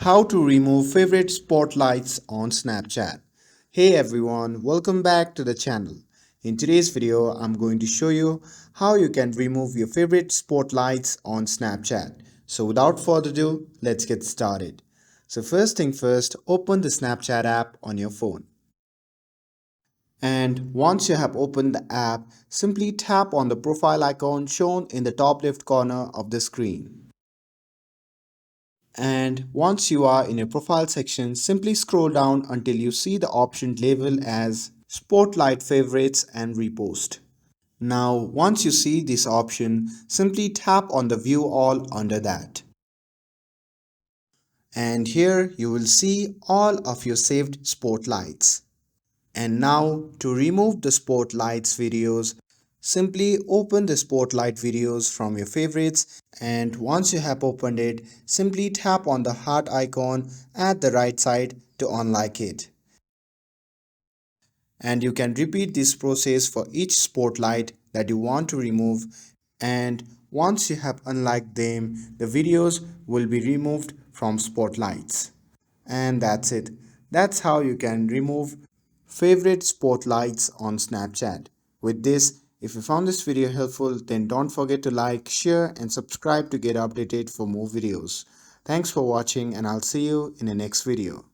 How to remove favorite spotlights on Snapchat. Hey everyone, welcome back to the channel. In today's video, I'm going to show you how you can remove your favorite spotlights on Snapchat. So without further ado, let's get started. So first thing first, open the Snapchat app on your phone. And once you have opened the app, simply tap on the profile icon shown in the top left corner of the screen. And once you are in your profile section, simply scroll down until you see the option labeled as Spotlight Favorites and Repost. Now, once you see this option, simply tap on the View All under that. And here you will see all of your saved spotlights. And now to remove the spotlights videos, simply open the spotlight videos from your favorites, and once you have opened it, simply tap on the heart icon at the right side to unlike it. And you can repeat this process for each spotlight that you want to remove, and once you have unliked them, the videos will be removed from spotlights. And that's it. That's how you can remove favorite spotlights on Snapchat. With this, if you found this video helpful, then don't forget to like, share and subscribe to get updated for more videos. Thanks for watching, and I'll see you in the next video.